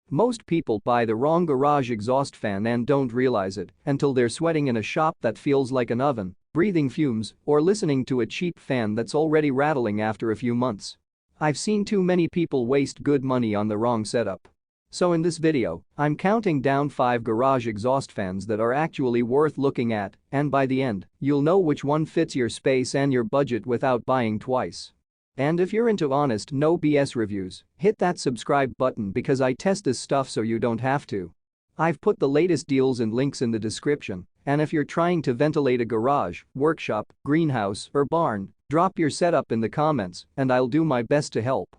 Most people buy the wrong garage exhaust fan and don't realize it until they're sweating in a shop that feels like an oven, breathing fumes, or listening to a cheap fan that's already rattling after a few months. I've seen too many people waste good money on the wrong setup. So in this video, I'm counting down 5 garage exhaust fans that are actually worth looking at, and by the end, you'll know which one fits your space and your budget without buying twice. And if you're into honest, no BS reviews, hit that subscribe button because I test this stuff so you don't have to. I've put the latest deals and links in the description, and if you're trying to ventilate a garage, workshop, greenhouse, or barn, drop your setup in the comments and I'll do my best to help.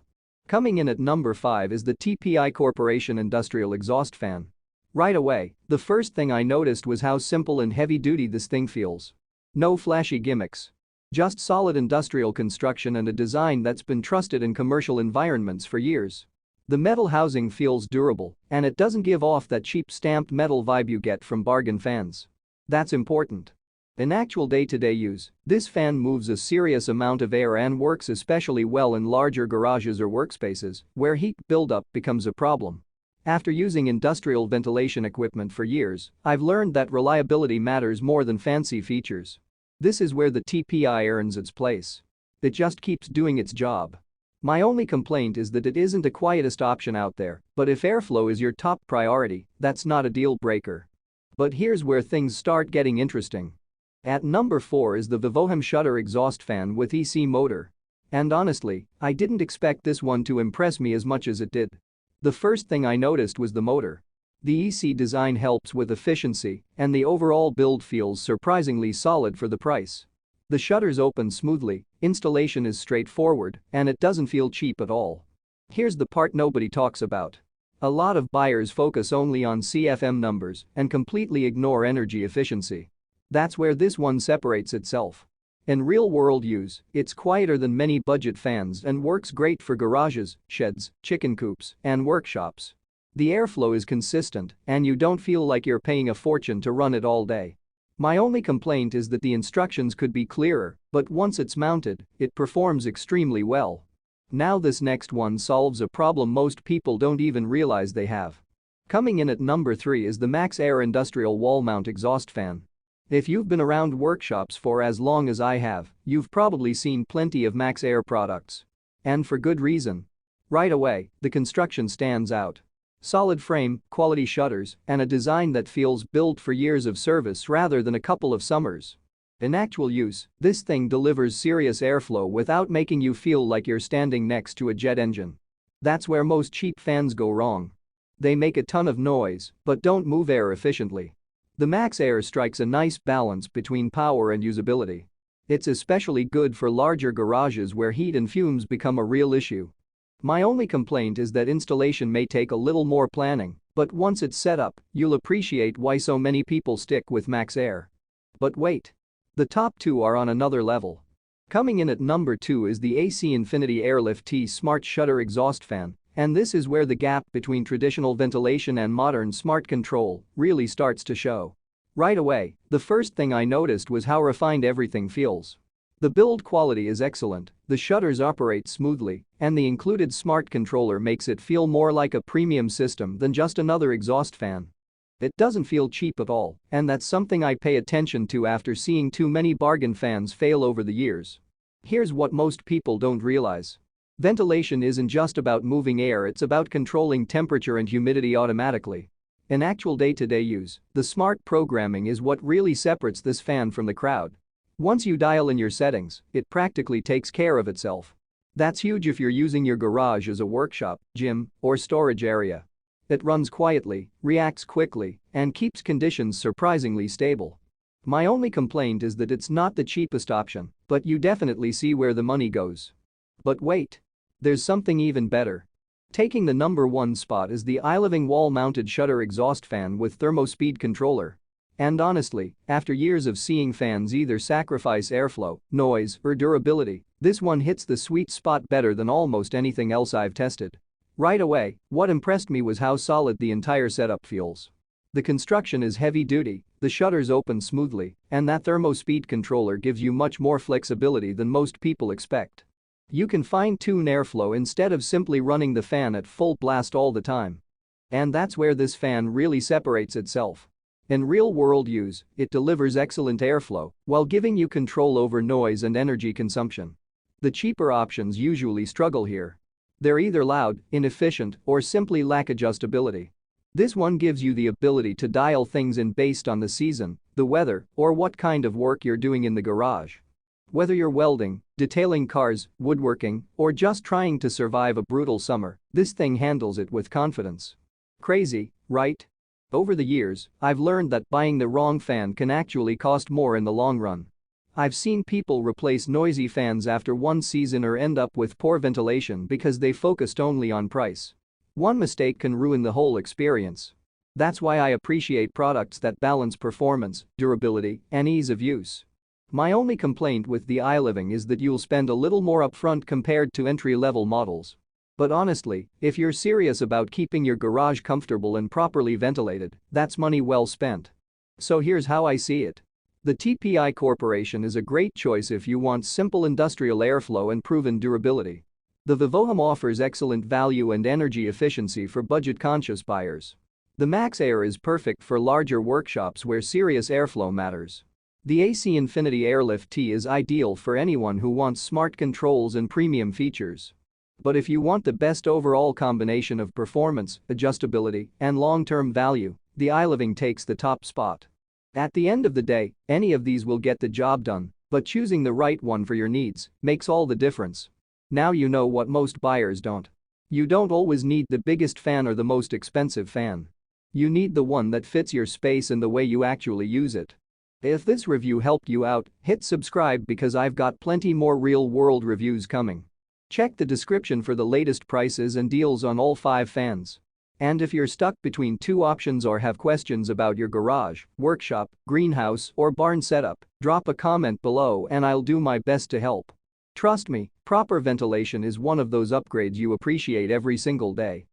Coming in at number 5 is the TPI Corporation Industrial Exhaust Fan. Right away, the first thing I noticed was how simple and heavy-duty this thing feels. No flashy gimmicks. Just solid industrial construction and a design that's been trusted in commercial environments for years. The metal housing feels durable, and it doesn't give off that cheap stamped metal vibe you get from bargain fans. That's important. In actual day-to-day use, this fan moves a serious amount of air and works especially well in larger garages or workspaces, where heat buildup becomes a problem. After using industrial ventilation equipment for years, I've learned that reliability matters more than fancy features. This is where the TPI earns its place. It just keeps doing its job. My only complaint is that it isn't the quietest option out there, but if airflow is your top priority, that's not a deal breaker. But here's where things start getting interesting. At number 4 is the VIVOHEM shutter exhaust fan with EC motor. And honestly, I didn't expect this one to impress me as much as it did. The first thing I noticed was the motor. The EC design helps with efficiency, and the overall build feels surprisingly solid for the price. The shutters open smoothly, installation is straightforward, and it doesn't feel cheap at all. Here's the part nobody talks about. A lot of buyers focus only on CFM numbers and completely ignore energy efficiency. That's where this one separates itself. In real-world use, it's quieter than many budget fans and works great for garages, sheds, chicken coops, and workshops. The airflow is consistent, and you don't feel like you're paying a fortune to run it all day. My only complaint is that the instructions could be clearer, but once it's mounted, it performs extremely well. Now this next one solves a problem most people don't even realize they have. Coming in at number 3 is the MaxxAir Industrial Wall Mount Exhaust Fan. If you've been around workshops for as long as I have, you've probably seen plenty of MaxxAir products. And for good reason. Right away, the construction stands out. Solid frame, quality shutters, and a design that feels built for years of service rather than a couple of summers. In actual use, this thing delivers serious airflow without making you feel like you're standing next to a jet engine. That's where most cheap fans go wrong. They make a ton of noise, but don't move air efficiently. The MaxxAir strikes a nice balance between power and usability. It's especially good for larger garages where heat and fumes become a real issue. My only complaint is that installation may take a little more planning, but once it's set up, you'll appreciate why so many people stick with MaxxAir. But wait. The top 2 are on another level. Coming in at number 2 is the AC Infinity Airlift T Smart Shutter Exhaust Fan, and this is where the gap between traditional ventilation and modern smart control really starts to show. Right away, the first thing I noticed was how refined everything feels. The build quality is excellent, the shutters operate smoothly, and the included smart controller makes it feel more like a premium system than just another exhaust fan. It doesn't feel cheap at all, and that's something I pay attention to after seeing too many bargain fans fail over the years. Here's what most people don't realize. Ventilation isn't just about moving air, it's about controlling temperature and humidity automatically. In actual day-to-day use, the smart programming is what really separates this fan from the crowd. Once you dial in your settings, it practically takes care of itself. That's huge if you're using your garage as a workshop, gym, or storage area. It runs quietly, reacts quickly, and keeps conditions surprisingly stable. My only complaint is that it's not the cheapest option, but you definitely see where the money goes. But wait. There's something even better. Taking the number 1 spot is the iLIVING wall-mounted shutter exhaust fan with Thermospeed Controller. And honestly, after years of seeing fans either sacrifice airflow, noise, or durability, this one hits the sweet spot better than almost anything else I've tested. Right away, what impressed me was how solid the entire setup feels. The construction is heavy-duty, the shutters open smoothly, and that Thermospeed controller gives you much more flexibility than most people expect. You can fine-tune airflow instead of simply running the fan at full blast all the time. And that's where this fan really separates itself. In real-world use, it delivers excellent airflow while giving you control over noise and energy consumption. The cheaper options usually struggle here. They're either loud, inefficient, or simply lack adjustability. This one gives you the ability to dial things in based on the season, the weather, or what kind of work you're doing in the garage. Whether you're welding, detailing cars, woodworking, or just trying to survive a brutal summer, this thing handles it with confidence. Crazy, right? Over the years, I've learned that buying the wrong fan can actually cost more in the long run. I've seen people replace noisy fans after one season or end up with poor ventilation because they focused only on price. One mistake can ruin the whole experience. That's why I appreciate products that balance performance, durability, and ease of use. My only complaint with the iLIVING is that you'll spend a little more upfront compared to entry-level models. But honestly, if you're serious about keeping your garage comfortable and properly ventilated, that's money well spent. So here's how I see it. The TPI Corporation is a great choice if you want simple industrial airflow and proven durability. The VIVOHOME offers excellent value and energy efficiency for budget-conscious buyers. The MaxxAir is perfect for larger workshops where serious airflow matters. The AC Infinity Airlift T is ideal for anyone who wants smart controls and premium features. But if you want the best overall combination of performance, adjustability, and long-term value, the iLIVING takes the top spot. At the end of the day, any of these will get the job done, but choosing the right one for your needs makes all the difference. Now you know what most buyers don't. You don't always need the biggest fan or the most expensive fan. You need the one that fits your space and the way you actually use it. If this review helped you out, hit subscribe because I've got plenty more real-world reviews coming. Check the description for the latest prices and deals on all 5 fans. And if you're stuck between 2 options or have questions about your garage, workshop, greenhouse, or barn setup, drop a comment below and I'll do my best to help. Trust me, proper ventilation is one of those upgrades you appreciate every single day.